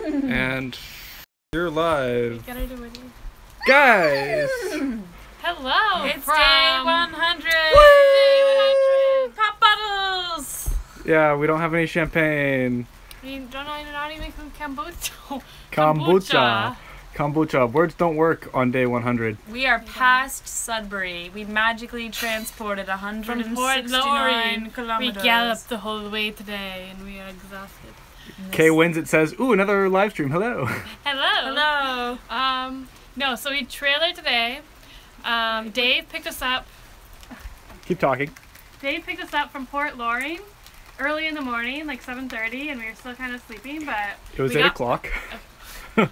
And you're live. Gotta do it. Guys! Hello! It's from day 100! Day 100! Pop bottles! Yeah, we don't have any champagne. You're not even from kombucha. Kombucha. Words don't work on day 100. We are past Sudbury. We magically transported From Port 169 kilometers. We galloped the whole way today and we are exhausted. Kay wins. It says, ooh, another live stream. Hello. Hello! Hello! No, so we trailered today. Dave picked us up. Keep talking. Dave picked us up from Port Loring early in the morning, like 7:30, and we were still kind of sleeping, but It was 8 o'clock. Oh, okay.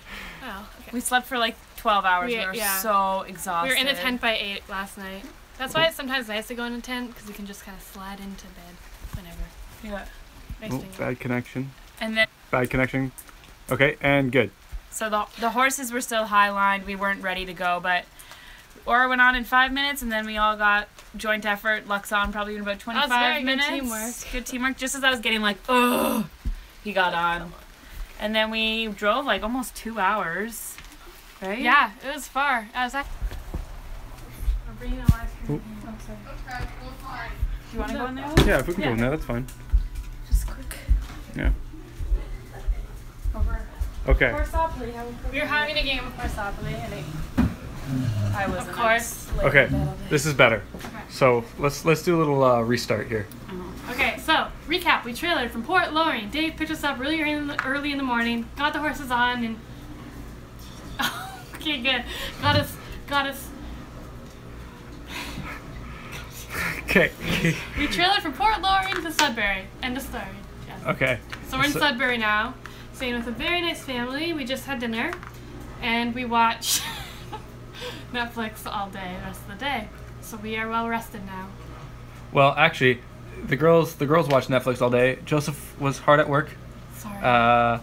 We slept for like 12 hours. We were so exhausted. We were in the tent by 8 last night. That's why it's sometimes nice to go in a tent, because we can just kind of slide into bed whenever. Yeah. Nice Oh, thing. bad connection. And then, Bad connection. Okay, and good. so the horses were still high lined. We weren't ready to go, but Aura went on in 5 minutes, and then we all got joint effort. Lux on probably in about 25 very minutes. good teamwork. Good teamwork. Just as I was getting like, ugh, he got on. And then we drove like almost 2 hours. Right? Yeah, it was far. I was like, I'm bringing a live stream. Oop. I'm sorry. Do you want to go in there? Yeah, if we can go in there, that's fine. Just quick. Yeah. Over. Okay. We were having a game of Parsopoly, and I was. of course. Okay, this is better. So let's do a little restart here. Okay, so recap. We trailered from Port Loring. Dave picked us up early in the morning. Got the horses on and. Okay, good. Got us. Okay. We trailered from Port Loring to Sudbury. End of story. Yeah. Okay. So we're in Sudbury now, staying with a very nice family. We just had dinner, and we watched Netflix all day, the rest of the day. So we are well rested now. Well, actually, the girls watched Netflix all day. Joseph was hard at work. Sorry.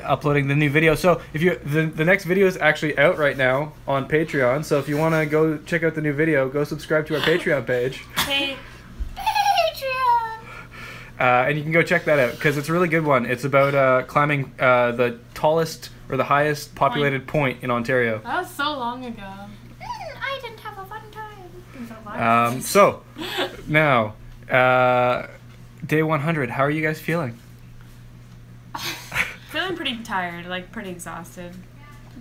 Uploading the new video. So if you the next video is actually out right now on Patreon. So if you want to go check out the new video, go subscribe to our Patreon page. Patreon. And you can go check that out because it's a really good one. It's about climbing the tallest or the highest populated point in Ontario. That was so long ago. I didn't have a fun time. So now, day 100. How are you guys feeling? Feeling pretty tired, like pretty exhausted.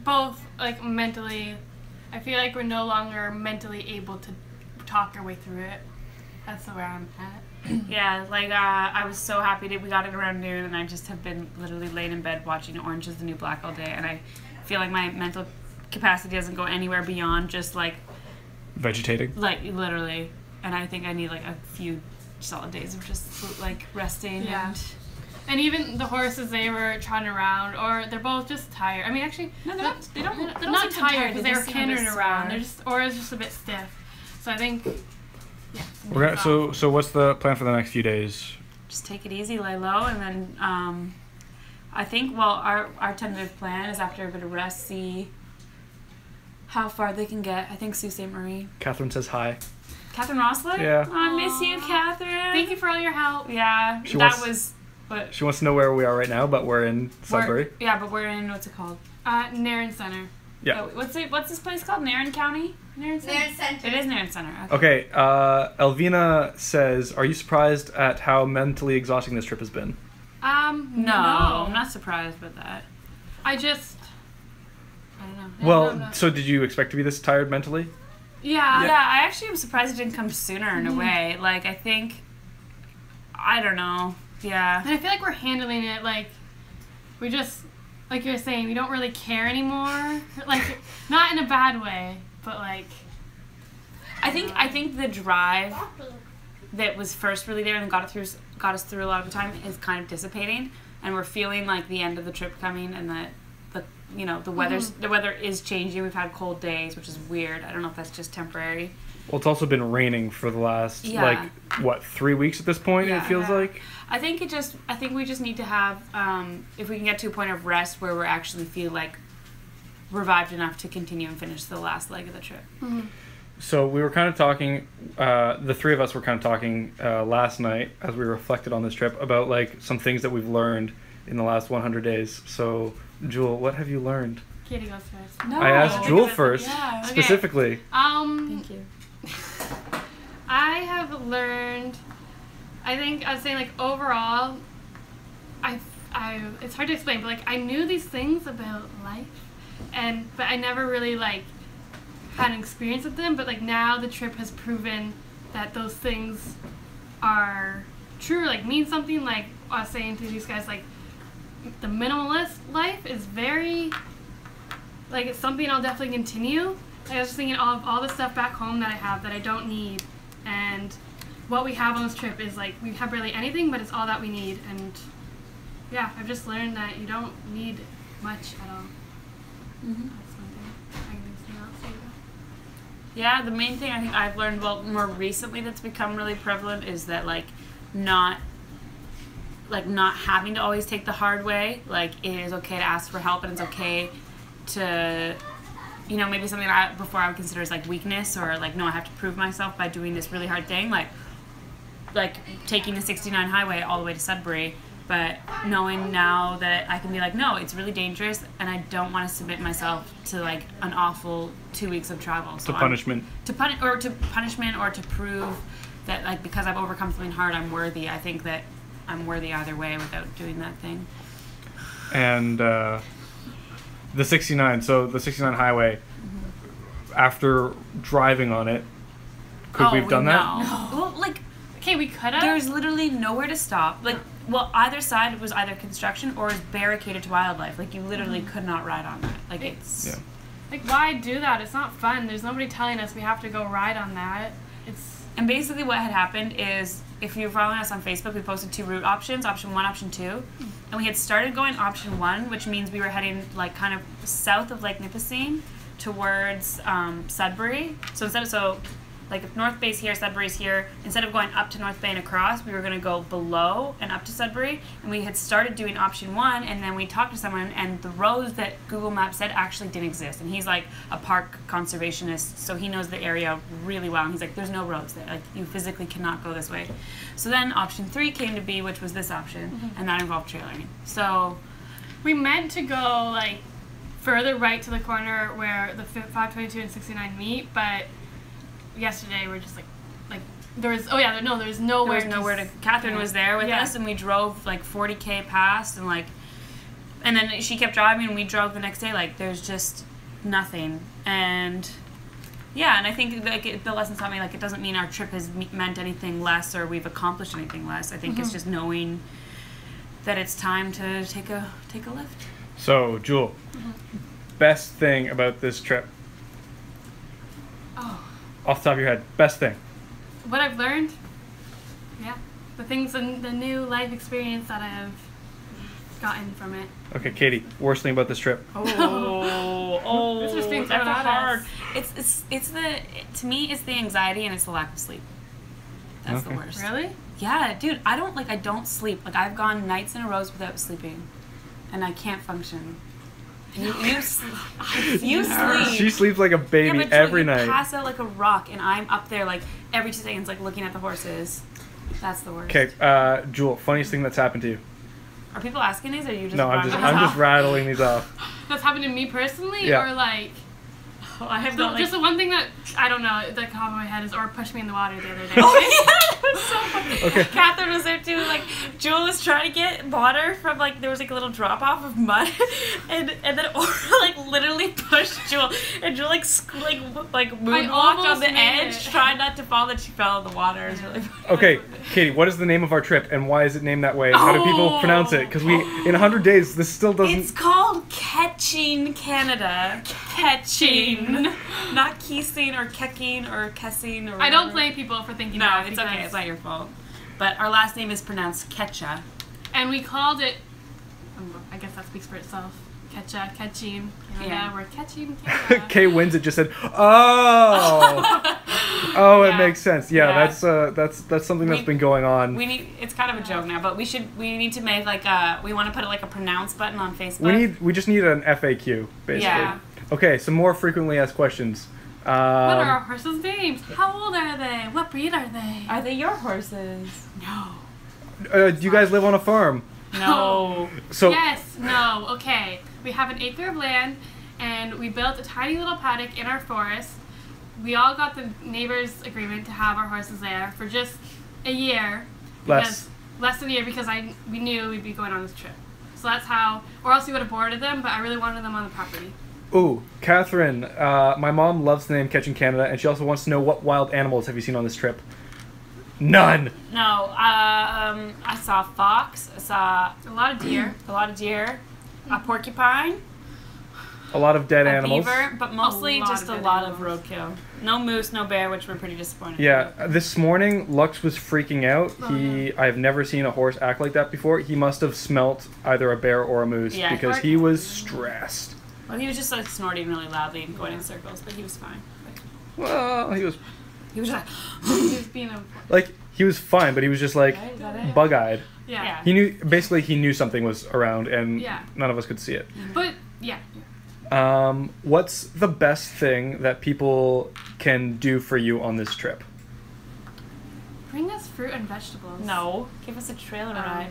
Both, like, mentally. I feel like we're no longer mentally able to talk our way through it. That's where I'm at. Yeah, like I was so happy that we got it around noon, and I just have been literally laying in bed watching Orange is the New Black all day, and I feel like my mental capacity doesn't go anywhere beyond just like Vegetating? like literally, and I think I need like a few solid days of just like resting. Yeah. And even the horses, they were trotting around, or they're both just tired. I mean, actually, No, they don't they're not seem tired because they were just seem a cantering bit around. sore. They're just, or it's just a bit stiff. So I think, yeah. We're gonna, so what's the plan for the next few days? Just take it easy, lay low, and then I think our tentative plan is after a bit of rest, see how far they can get. I think Sault Ste. Marie. Catherine says hi. Catherine Rossler? Yeah. Oh, I miss you, Catherine. Thank you for all your help. Yeah, She that wants- was. But She wants to know where we are right now, but we're in Sudbury. but we're in, what's it called? Nairn Center. Yeah. Oh, what's this place called? Nairn County? Nairn Center. It is Nairn Center. Okay, Elvina says, are you surprised at how mentally exhausting this trip has been? No, I'm not surprised with that. I don't know. Well, so did you expect to be this tired mentally? Yeah. Yeah, I actually am surprised it didn't come sooner in a way. Like, I think, I don't know. Yeah. And I feel like we're handling it like we just, like you're saying, we don't really care anymore. Like, not in a bad way, but like. I think the drive that was first really there and got us through a lot of the time is kind of dissipating, and we're feeling like the end of the trip coming, and that the weather is changing. We've had cold days, which is weird. I don't know if that's just temporary. Well, it's also been raining for the last, 3 weeks at this point, Yeah. it feels like? I think we just need to have, if we can get to a point of rest where we actually feel like revived enough to continue and finish the last leg of the trip. Mm-hmm. So we were kind of talking, the three of us were kind of talking last night as we reflected on this trip about like some things that we've learned in the last 100 days. So, Jewel, what have you learned? Katie goes first. No. I asked Jewel Okay. first, Yeah. Okay. specifically. Thank you. I have learned, I think I was saying like overall, it's hard to explain, but like I knew these things about life, but I never really like had an experience with them. But like now the trip has proven that those things are true, like mean something. Like I was saying to these guys, like the minimalist life is very, like it's something I'll definitely continue. Like, I was just thinking of all the stuff back home that I have that I don't need, and what we have on this trip is like we have barely anything, but it's all that we need. And yeah, I've just learned that you don't need much at all. Mm-hmm. That's one thing. I can do something else too. Yeah, the main thing I think I've learned, well, more recently that's become really prevalent is that not having to always take the hard way. Like, it is okay to ask for help, and it's okay to, maybe something that before I would consider as like weakness, or like, no, I have to prove myself by doing this really hard thing, like taking the 69 highway all the way to Sudbury. But knowing now that I can be like, no, it's really dangerous, and I don't want to submit myself to like an awful 2 weeks of travel. So Punishment. To punishment, or to prove that like because I've overcome something hard, I'm worthy. I think that I'm worthy either way without doing that thing. And the 69. So the 69 highway. After driving on it, could we have done that? No. Well, like, Okay, we could have. there's literally nowhere to stop. Like, well, either side was either construction or is barricaded to wildlife. Like, you literally could not ride on that. Like, it's... Yeah. Like, why do that? It's not fun. There's nobody telling us we have to go ride on that. It's... And basically what had happened is, if you're following us on Facebook, we posted 2 route options, option 1, option 2. And we had started going option 1, which means we were heading, like, kind of south of Lake Nipissing towards Sudbury. So if North Bay's here, Sudbury's here, instead of going up to North Bay and across, we were going to go below and up to Sudbury. And we had started doing option 1, and then we talked to someone, and the roads that Google Maps said actually didn't exist. And he's like a park conservationist, so he knows the area really well. And he's like, there's no roads there. Like, you physically cannot go this way. So then option 3 came to be, which was this option, and that involved trailering. So We meant to go, like, further right to the corner where the 522 and 69 meet, but yesterday we're just like there was nowhere to Catherine was there with us, and we drove like 40K past, and then she kept driving, and we drove the next day. Like, there's just nothing. And yeah, and I think like the lesson taught me, like, it doesn't mean our trip has meant anything less or we've accomplished anything less. I think it's just knowing that it's time to take a lift. So, Jewel, best thing about this trip? Oh, Off the top of your head, best thing. what I've learned, the things and the new life experience that I have gotten from it. Okay, Katie, worst thing about this trip? It's just being that's thrown at hard. us. To me, it's the anxiety and it's the lack of sleep. That's the Okay. worst. Really? Yeah, dude, I don't sleep. Like, I've gone nights in a row without sleeping, and I can't function. You sleep. She sleeps like a baby every night. You pass out like a rock, and I'm up there like every 2 seconds, like looking at the horses. That's the worst. Okay, Jewel, funniest thing that's happened to you? Are people asking these, or are you just? No, I'm rattling just off? rattling these off. That's happened to me personally, Yeah. or like. Oh, I have So, not, like, just the one thing that I don't know that caught my head is or pushed me in the water the other day. Oh yeah, that was so funny. Okay. Catherine was there too. Like, Jewel was trying to get water from, like, there was like a little drop off of mud, and then Aura like literally pushed Jewel, and Jewel like moonwalked on almost the made edge, it. trying not to fall. That she fell in the water. It was really funny. Okay, Katie, what is the name of our trip, and why is it named that way? And how do people pronounce it? Because in 100 days, this still doesn't... It's called Catching Canada. Catching. Not Keesing or Kecking or Kessing or I don't whatever. blame people for thinking No, that. it's okay. because- It's not your fault. But our last name is pronounced Ketcha. And we called it. I guess that speaks for itself. Catching Canada. Yeah. We're catching Canada. Kay wins it. Just said, "Oh, oh, it Yeah. makes sense." Yeah, Yeah. that's something that's been going on. It's kind of a joke now, but we need to make like we want to put like a pronounce button on Facebook. We just need an FAQ basically. Yeah. Okay, some more frequently asked questions. What are our horses' names? How old are they? What breed are they? Are they your horses? No. Do you guys live on a farm? No. So Yes, no, okay. We have an acre of land, and we built a tiny little paddock in our forest. We all got the neighbors' agreement to have our horses there for just a year. Less than a year, because we knew we'd be going on this trip. So that's how, or else we would have boarded them, but I really wanted them on the property. Ooh, Catherine, my mom loves the name Catching Canada, and she also wants to know, what wild animals have you seen on this trip? None! No, I saw a fox, I saw A lot of deer. a porcupine, A lot of dead a animals. beaver, but mostly lot just of a dead lot animals. of roadkill. No moose, no bear, which we're pretty disappointed. Yeah, this morning Lux was freaking out. Oh, I've never seen a horse act like that before. He must have smelt either a bear or a moose Yeah, because or- he was stressed. Well, he was just like snorting really loudly and going in circles, but he was fine. Well, he was He was like, He was being a... like he was fine, but he was just like right, is that it? bug-eyed. Yeah. Yeah. He knew something was around, and Yeah. none of us could see it. But, yeah. What's the best thing that people can do for you on this trip? Bring us fruit and vegetables. No, give us a trailer ride.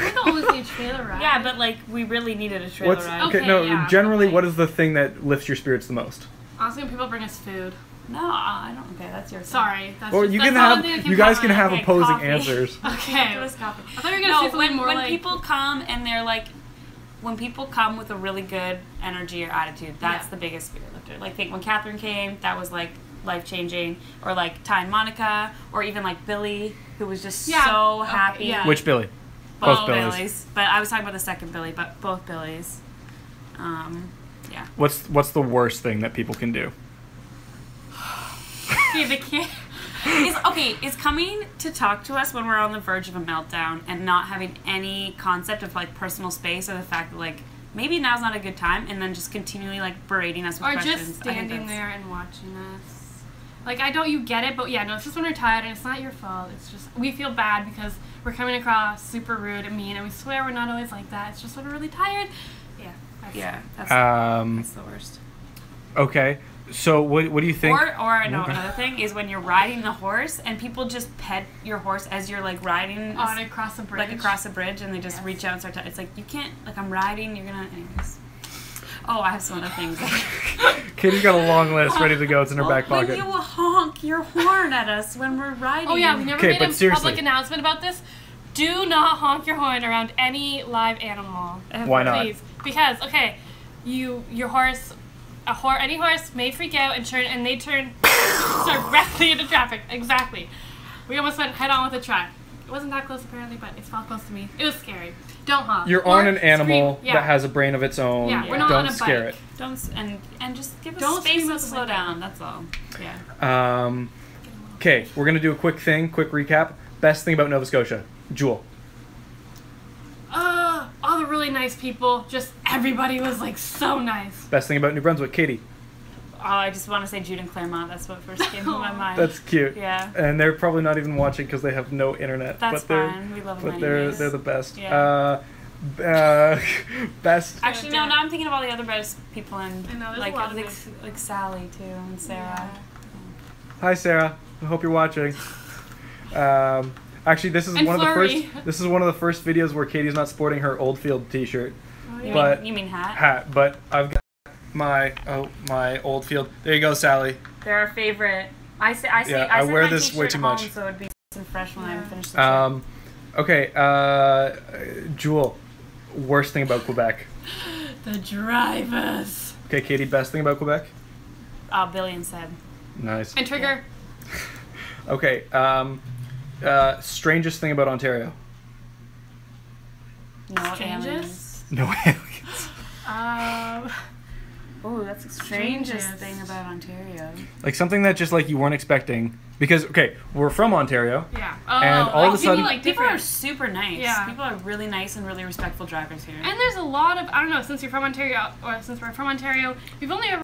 We don't always need a trailer ride. Yeah, but like we really needed a trailer What's ride. Okay, no? yeah, Generally, but, what is the thing that lifts your spirits the most? Honestly, when people bring us food. No, I don't. Okay, that's your. Sorry. That's Or just, you that's can the only have. thing that You guys come can to have mind. Okay, opposing coffee. answers. Okay. Give us coffee. I thought you were going to say something more when like... people come and they're like, when people come with a really good energy or attitude, that's Yeah. the biggest spirit lifter. Like, think when Catherine came, that was like life changing. Or like Ty and Monica, or even like Billy, who was just Yeah. so Okay, happy. yeah. Which Billy? Both Billies. Billies. But I was talking about the second Billy, but both Billies. Yeah. What's the worst thing that people can do? Okay, the kid... Is coming to talk to us when we're on the verge of a meltdown and not having any concept of like personal space, or the fact that like maybe now's not a good time, and then just continually like berating us with Or questions. just I think standing that's- there and watching us. Like, I don't, you get it, but yeah, no, it's just when we're tired, and it's not your fault. It's just, we feel bad because we're coming across super rude and mean, and we swear we're not always like that. It's just when we're really tired. Yeah. That's the worst. Okay. So what do you think? Or another thing is when you're riding the horse and people just pet your horse as you're like riding On across a bridge. like across a bridge, and they just Yes. reach out and start to. It's like you can't, like, I'm riding. You're gonna. Anyways. Oh, I have some other things. Katie's got a long list ready to go. It's in her Well, back pocket. when you honk your horn at us when we're riding. Oh yeah, we never Okay, made but a seriously. public announcement about this. Do not honk your horn around any live animal. Why not? Please. Because, okay, your horse, any horse may freak out and turn, and they turn directly into traffic. Exactly. We almost went head on with a truck. It wasn't that close apparently, but it's felt close to me. It was scary. Don't honk. You're Or on an animal scream. Yeah. that has a brain of its own. Yeah, we're not Don't on a scare bike. it. Don't and just give us Don't space scream and out the slow window. down. That's all. Yeah. Okay, we're gonna do a quick recap. Best thing about Nova Scotia, Jewel. All the really nice people. Just everybody was like so nice. Best thing about New Brunswick, Katie. Oh, I just want to say Jude and Claremont. That's what first came to my mind. That's cute. Yeah. And they're probably not even watching because they have no internet. That's but they're, fine. We love them But they're anyways. the best. Yeah. Best. Actually, no. Now I'm thinking of all the other best people in, I know, there's like a lot of nice like Sally too and Sarah. Hi Sarah. I hope you're watching. Actually, this is And one Flurry. of the first. This is one of the first videos where Katie's not sporting her Oldfield T-shirt You But- mean, you mean hat? hat, but I've got my Oldfield. There you go, Sally. They're our favorite. I Yeah, I send wear my this way t-shirt too home, much. so it'd be nice and fresh when I Yeah. finish the trip. Okay. Jewel. Worst thing about Quebec. The drivers. Okay, Katie. Best thing about Quebec. Billion said. Nice. And Trigger. Okay. Strangest thing about Ontario. No Strangest? aliens. No aliens. Oh, that's the strangest Strangest. thing about Ontario. Like something that just like you weren't expecting. Because okay, we're from Ontario. Yeah. And all of a sudden- People are different. super nice. Yeah. People are really nice and really respectful drivers here. And there's a lot of, I don't know, since you're from Ontario, or since we're from Ontario, we've only ever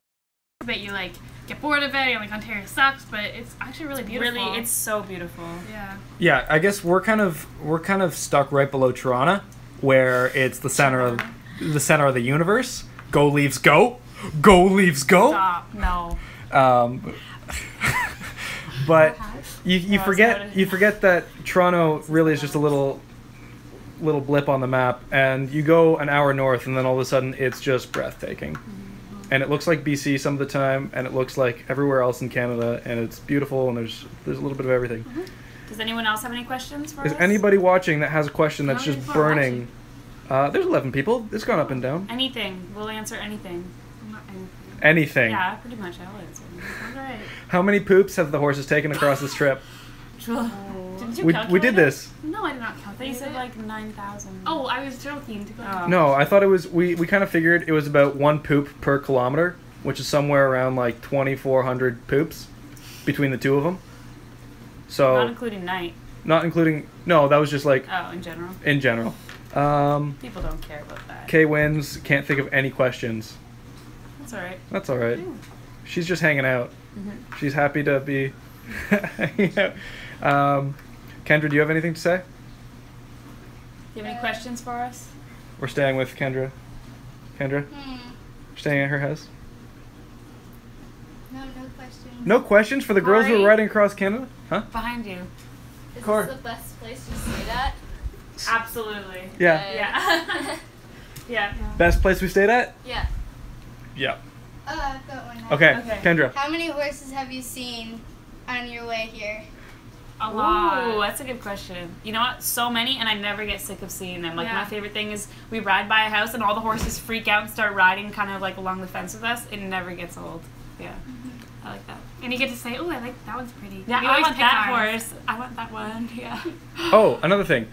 that you like get bored of it, and like Ontario sucks, but it's actually really beautiful. Really, it's so beautiful. yeah. Yeah, I guess we're kind of stuck right below Toronto, where it's the center of the universe. Go Leafs, go! Go Leafs, go! Stop. No. But you No, forget it's not- that Toronto really is just a little little blip on the map, and you go an hour north, and then all of a sudden it's just breathtaking. And it looks like BC some of the time, and it looks like everywhere else in Canada, and it's beautiful, and there's a little bit of everything. Does anyone else have any questions for Is us? anybody watching that has a question that's How many just people are burning? There's 11 people. It's gone up and down. Anything. We'll answer anything. Not anything. Mm-hmm. Anything. Yeah, pretty much. I'll answer. Alright. How many poops have the horses taken across this trip? Didn't you We calculate did it? this. No, I did not I thought you calculate said it. like 9,000. Oh, I was joking. To go. Oh. No, I thought it was. We kind of figured it was about 1 poop per kilometer, which is somewhere around like 2,400 poops between the two of them. So Not including night. not including. No, that was just like Oh, in general. in general. People don't care about that. Kay wins. Can't think of any questions. That's alright. That's all right. She's just hanging out. Mm-hmm. She's happy to be hanging out. Kendra, do you have anything to say? Do you have any questions for us? We're staying with Kendra. Kendra, staying at her house. No questions. No questions for the girls who are Corey? riding across Canada? Huh? Behind you. Is Car. this the best place you stayed at? Absolutely. Yeah. Yeah. Yeah. Best place we stayed at? Yeah. Yeah. I've got one. Okay, Okay. Kendra. How many horses have you seen on your way here? A lot. Ooh, that's a good question. You know what? So many, and I never get sick of seeing them. Like, Yeah. my favorite thing is we ride by a house and all the horses freak out and start riding kind of like along the fence with us. It never gets old. Yeah. I like that. And you get to say, oh, I like that one's pretty. Yeah, We I always want pick that ours. horse. I want that one. Yeah. Oh, another thing.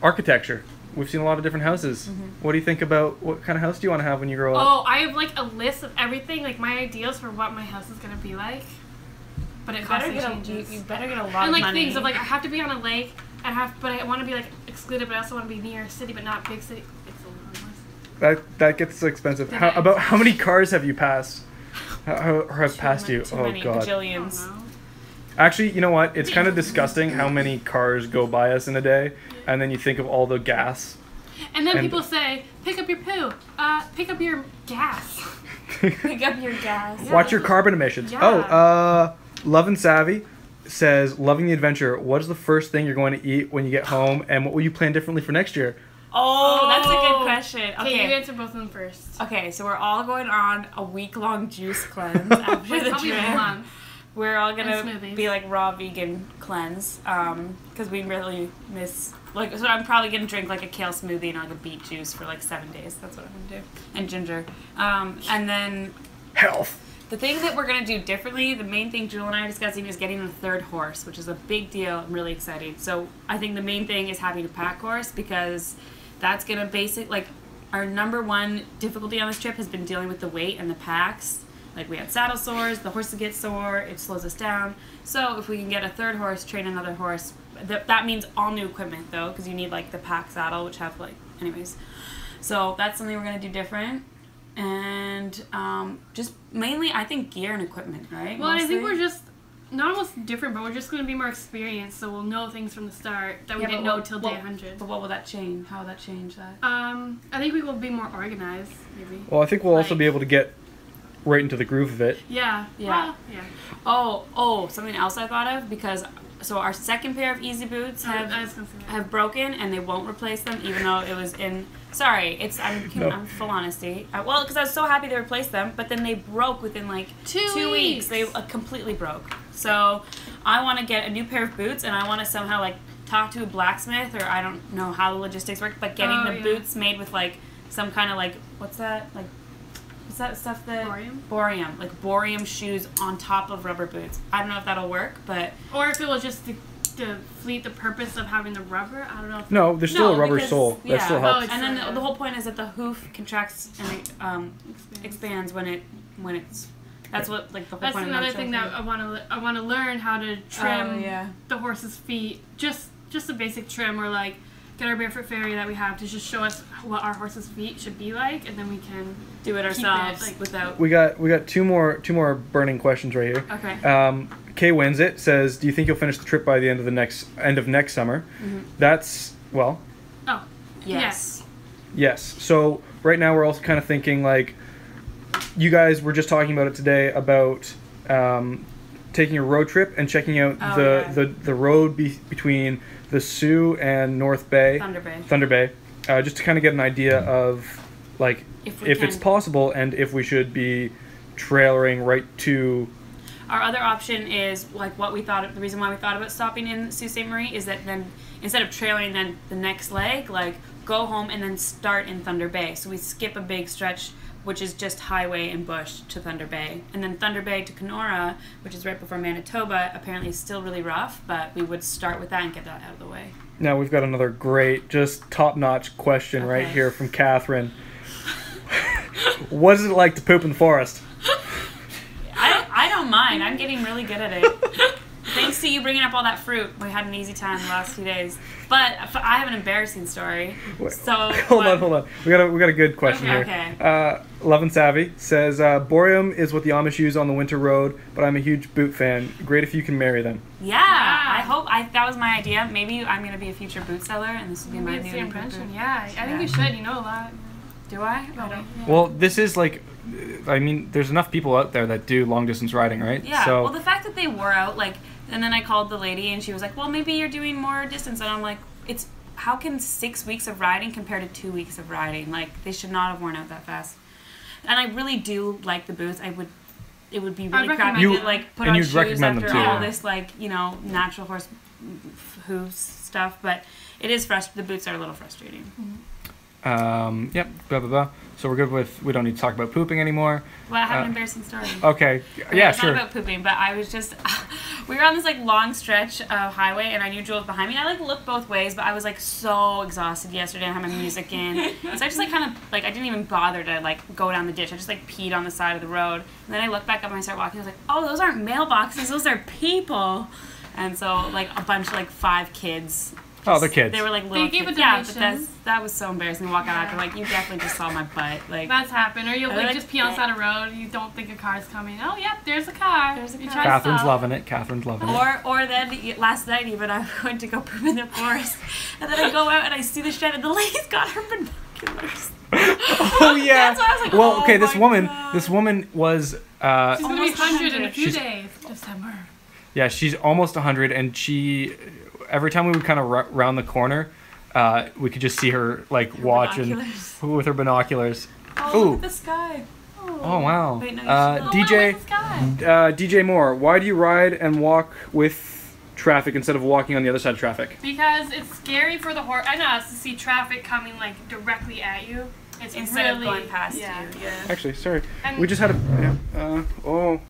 Architecture. We've seen a lot of different houses. What do you think about what kind of house do you want to have when you grow up? Oh, I have like a list of everything, like my ideals for what my house is gonna be like. But it You better constantly get changes. you better get a lot And of like money. things of like I have to be on a lake, but I want to be like excluded, but I also want to be near a city, but not big city. It's a long list. That gets expensive. How many cars have you passed? Or have passed you? Too Oh many God. I bajillions. don't know. Actually, you know what? It's kind of disgusting how many cars go by us in a day, and then you think of all the gas. And then And- people say, pick up your poo. Pick up your gas. Pick up your gas. Watch your carbon emissions. Yeah. Oh, Love and Savvy says, loving the adventure. What is the first thing you're going to eat when you get home, and what will you plan differently for next year? Oh, that's a good Oh. question. Okay, you Okay. answer both of them first. Okay, so we're all going on a week-long juice cleanse after Like, the probably trip. a month. We're all And gonna smoothies. be like raw vegan cleanse, because we really miss like. So I'm probably gonna drink like a kale smoothie and like a beet juice for like 7 days. That's what I'm gonna do, and ginger. And then Health. the thing that we're gonna do differently, the main thing Jewel and I are discussing is getting a third horse, which is a big deal. I'm really excited. So I think the main thing is having a pack horse because that's gonna like our number one difficulty on this trip has been dealing with the weight and the packs. Like we had saddle sores, the horses get sore, it slows us down. So if we can get a third horse, train another horse, that means all new equipment though, because you need like the pack saddle, which have like, anyways. So that's something we're gonna do different. And just mainly, I think gear and equipment, right? Well, I think Mostly? we're just not almost different, but we're just going to be more experienced, so we'll know things from the start that we Yeah, didn't but know till day 100. But what will that change? How will that change that? I think we will be more organized, maybe. Well, I think we'll also Like- be able to get right into the groove of it. Yeah. Yeah. Well, yeah. Oh, something else I thought of, because so our second pair of easy boots I was have gonna say that. have broken and they won't replace them, even though it was in. Sorry, No. I'm full honesty. Well, because I was so happy they replaced them, but then they broke within like 2 weeks. They completely broke. So I want to get a new pair of boots, and I want to somehow like talk to a blacksmith, or I don't know how the logistics work, but getting Oh, the yeah. boots made with like some kind of like what's that stuff that Borium? Borium, like borium shoes on top of rubber boots. I don't know if that'll work, but Or if it was just to defeat the purpose of having the rubber. I don't know. If No, there's still No, a rubber because- sole. That yeah. still Oh, helps. it's- and then yeah. the whole point is that the hoof contracts and it expands when it's. That's what like the whole That's point. another of thing that I want to learn how to trim yeah. the horse's feet. Just a basic trim, or like get our barefoot fairy that we have to just show us what our horse's feet should be like, and then we can. Do it Keep it, ourselves like- without. We got two more burning questions right here. Okay. Kay wins it. Says, do you think you'll finish the trip by the end of next summer? Mm-hmm. That's well, Oh. Yes. yes. So right now we're also kind of thinking like, you guys were just talking about it today about taking a road trip and checking out Oh, the yeah. the road between the Sioux and North Bay, Thunder Bay. just to kind of get an idea of like if it's possible and if we should be trailering right to. Our other option is like what we thought. The reason why we thought about stopping in Sault Ste. Marie is that then instead of trailering, then the next leg, like go home and then start in Thunder Bay. So we skip a big stretch, which is just highway and bush to Thunder Bay, and then Thunder Bay to Kenora, which is right before Manitoba. Apparently, is still really rough, but we would start with that and get that out of the way. Now we've got another great, just top-notch question right here from Catherine. What is it like to poop in the forest? I don't mind. I'm getting really good at it. Thanks to you bringing up all that fruit, we had an easy time the last few days. But I have an embarrassing story. So hold on. We got a good question here. Okay. Love and Savvy says Boreum is what the Amish use on the winter road, but I'm a huge boot fan. Great if you can marry them. Yeah, I hope that was my idea. Maybe I'm gonna be a future boot seller, and this will be my new invention. Yeah, I think you should. You know a lot. Do I? I don't. Yeah. Well, this is like, I mean, there's enough people out there that do long distance riding, right? Yeah. So, well, the fact that they were out, like, and then I called the lady, and she was like, "Well, maybe you're doing more distance," and I'm like, "It's how can 6 weeks of riding compare to 2 weeks of riding? Like, they should not have worn out that fast." And I really do like the boots. It would be really crappy to like put on shoes after all this like natural horse hooves stuff, but it is the boots are a little frustrating. Yep, blah, blah, blah. So we're good with, we don't need to talk about pooping anymore. Well, I have an embarrassing story. Okay, yeah, it's sure. Not about pooping, but I was just, we were on this like long stretch of highway, and I knew Joel was behind me. I like looked both ways, but I was like so exhausted yesterday. I had my music in. So I just like kind of, like I didn't even bother to like go down the ditch. I just like peed on the side of the road. And then I looked back up and I started walking. I was like, oh, those aren't mailboxes, those are people. And so like a bunch of like 5 kids. Oh, they're kids. They were like little They gave kids. a Yeah, but donation. that was so embarrassing to walk out after. Like, you definitely just saw my butt. Like, That's happened. Or you'll like just pee on the side of the road. You don't think a car's coming. Oh, yep, there's a car. There's a You car. try to Catherine's stop. loving it. Catherine's loving it. or then last night even I went to go poop in the forest, and then I go out and I see the shed and the lady's got her binoculars. Oh yeah. That's why I was like, well, oh okay. my this woman was. She's gonna be Almost 100 in a few She's- days. December. Yeah, she's almost 100, and she. Every time we would kind of round the corner, we could just see her like watching binoculars. with her binoculars. Oh, Ooh. look at the sky. Oh wow. Wait, no, you DJ. what's the sky? DJ Moore, why do you ride and walk with traffic instead of walking on the other side of traffic? Because it's scary for the horse. I know, it's to see traffic coming like directly at you. It's Instead really, of going past yeah. you. Yeah. Actually, sorry, And we just had a. Oh.